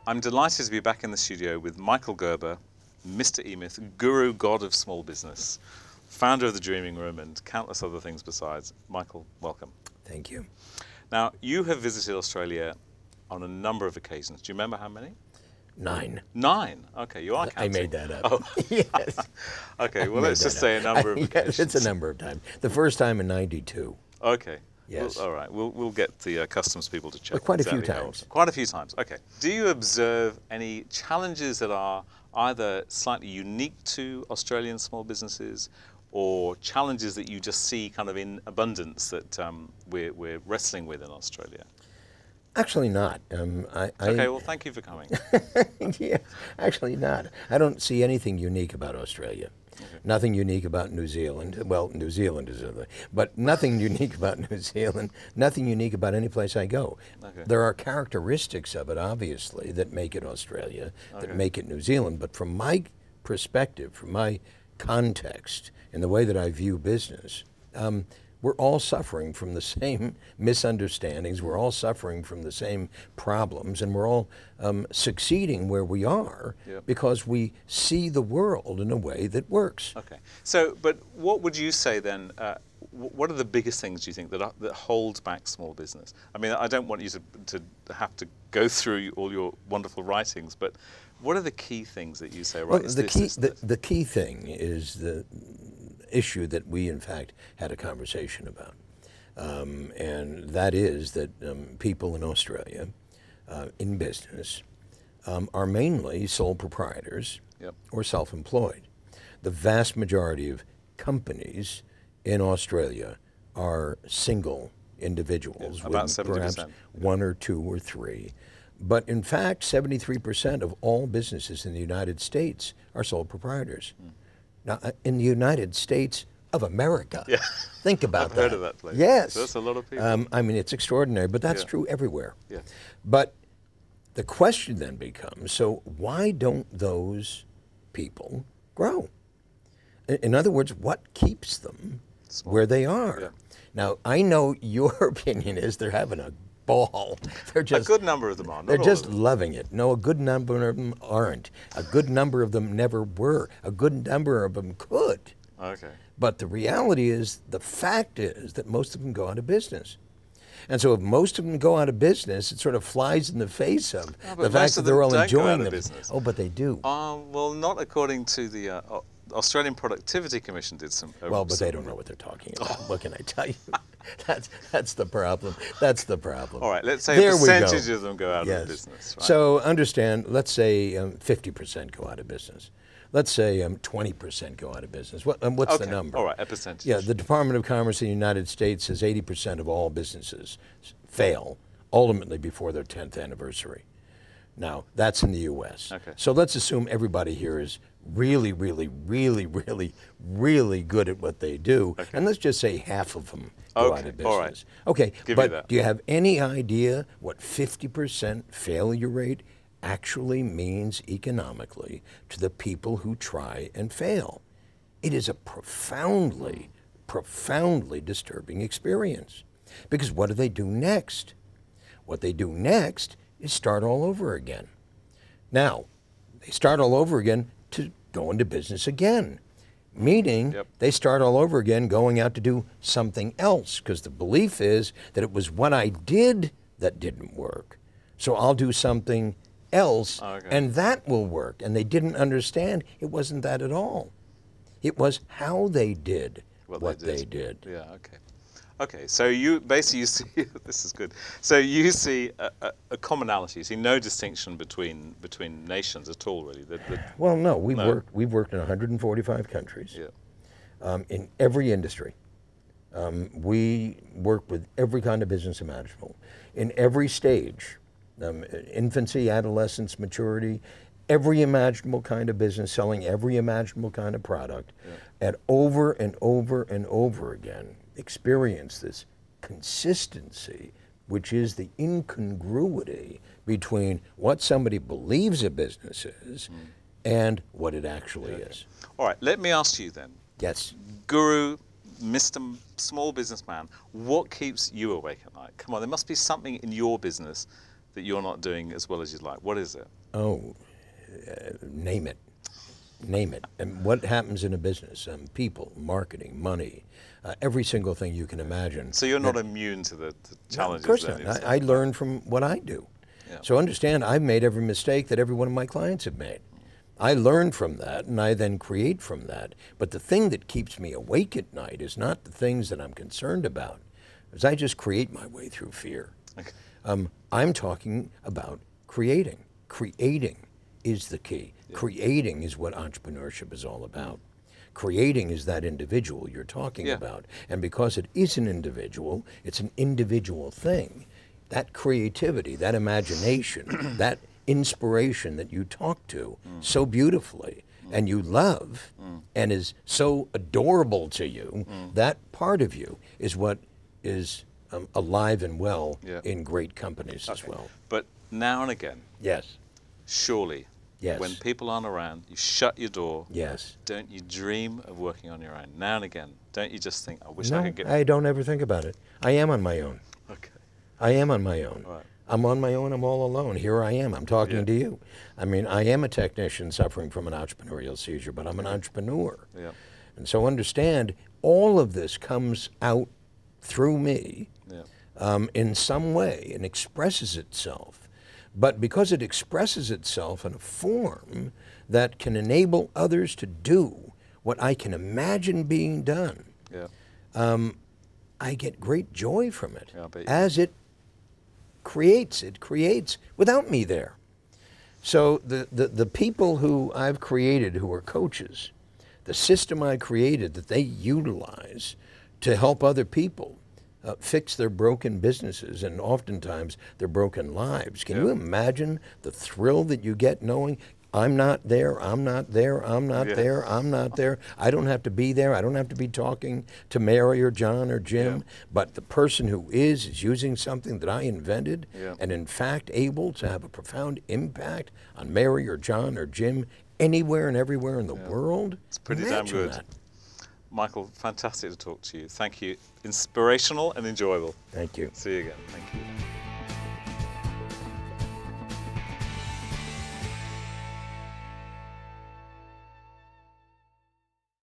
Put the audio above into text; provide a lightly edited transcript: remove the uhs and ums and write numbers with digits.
I'm delighted to be back in the studio with Michael Gerber, Mr. E-Myth, guru, god of small business, founder of the Dreaming Room and countless other things besides. Michael, welcome. Thank you. Now, you have visited Australia on a number of occasions. Do you remember how many? 9. 9? Okay, you are counting. I made that up. Oh. Yes. Okay, well, let's just say a number of occasions. Yes, it's a number of times. The first time in 92. Okay. Yes. Well, all right, we'll get the customs people to check. Quite a exactly few times. Quite a few times, okay. Do you observe any challenges that are either slightly unique to Australian small businesses or challenges that you just see kind of in abundance that we're wrestling with in Australia? Actually not. Okay, well, thank you for coming. Yeah, actually not. I don't see anything unique about Australia. Okay. Nothing unique about New Zealand. Well, New Zealand is other, but nothing unique about New Zealand. Nothing unique about any place I go. Okay. There are characteristics of it, obviously, that make it Australia, that make it New Zealand. But from my perspective, from my context, and the way that I view business, we're all suffering from the same misunderstandings, we're all suffering from the same problems, and we're all succeeding where we are because we see the world in a way that works. Okay. So, but what would you say then, what are the biggest things you think that hold back small business? I mean, I don't want you to have to go through all your wonderful writings, but what are the key things that you say, right, well, the key thing is the issue that we, in fact, had a conversation about. And that is that people in Australia, in business, are mainly sole proprietors or self-employed. The vast majority of companies in Australia are single individuals, about with 70%. Perhaps 1 or 2 or 3. But in fact, 73% of all businesses in the United States are sole proprietors. Now, in the United States of America, think about that. I've heard of that place. Yes. So that's a lot of people. I mean, it's extraordinary, but that's true everywhere. Yeah. But the question then becomes, so why don't those people grow? In other words, what keeps them where they are? Yeah. Now, I know your opinion is they're having a ball. They're just, a good number of them are. They're just loving it. No, a good number of them aren't. A good number of them never were. A good number of them could. Okay. But the reality is, the fact is that most of them go out of business. And so if most of them go out of business, it sort of flies in the face of the fact that they're all enjoying them. Oh, but they do. Well, not according to the Australian Productivity Commission did some. Well, but they don't know what they're talking about. What can I tell you? That's the problem. That's the problem. All right, let's say a percentage of them go out of business. Right? So understand, let's say 50% go out of business. Let's say 20% go out of business. What's the number? All right, a percentage. Yeah, the Department of Commerce in the United States says 80% of all businesses fail ultimately before their 10th anniversary. Now, that's in the U.S. Okay. So let's assume everybody here is really, really, really, really, really good at what they do. Okay. And let's just say half of them go out of business. All right. Okay, but do you have any idea what 50% failure rate actually means economically to the people who try and fail? It is a profoundly, profoundly disturbing experience. Because what do they do next? What they do next is start all over again. Now, they start all over again to go into business again, meaning they start all over again going out to do something else, because the belief is that it was what I did that didn't work. So I'll do something else, and that will work. And they didn't understand it wasn't that at all. It was how they did what they did. Yeah, okay. Okay, so you basically see, this is good, so you see a commonality, you see no distinction between nations at all, really? Well, no, we've worked in 145 countries, in every industry. We work with every kind of business imaginable, in every stage, infancy, adolescence, maturity, every imaginable kind of business, selling every imaginable kind of product, and over and over and over again, experience this consistency, which is the incongruity between what somebody believes a business is and what it actually is. All right, let me ask you then. Yes. Guru, Mr. Small Businessman, what keeps you awake at night? Come on, there must be something in your business that you're not doing as well as you'd like? What is it? Oh, name it. Name it. And what happens in a business? People, marketing, money, every single thing you can imagine. So you're not immune to the challenges? No, of course not. I learn from what I do. Yeah. So understand, I've made every mistake that every one of my clients have made. I learn from that, and I then create from that. But the thing that keeps me awake at night is not the things that I'm concerned about, because I just create my way through fear. Okay. I'm talking about creating. Creating is the key. Yeah. Creating is what entrepreneurship is all about. Creating is that individual you're talking about. And because it is an individual, it's an individual thing. That creativity, that imagination, that inspiration that you talk to so beautifully and you love and is so adorable to you, that part of you is what is alive and well in great companies as well. But now and again, surely, when people aren't around, you shut your door. Yes. Don't you dream of working on your own? Now and again, don't you just think, I wish I could get... I don't ever think about it. I am on my own. Okay. I am on my own. Right. I'm on my own, I'm all alone. Here I am, I'm talking to you. I mean, I am a technician suffering from an entrepreneurial seizure, but I'm an entrepreneur. Yeah. And so understand, all of this comes out through me in some way and expresses itself. But because it expresses itself in a form that can enable others to do what I can imagine being done, I get great joy from it as it creates without me there. So the people who I've created who are coaches, the system I created that they utilize to help other people fix their broken businesses and oftentimes their broken lives. Can you imagine the thrill that you get knowing I'm not there, I'm not there, I'm not there, I'm not there. I don't have to be there. I don't have to be talking to Mary or John or Jim. But the person who is using something that I invented and in fact able to have a profound impact on Mary or John or Jim anywhere and everywhere in the world. It's pretty damn good. That. Michael, fantastic to talk to you. Thank you. Inspirational and enjoyable. Thank you. See you again. Thank you.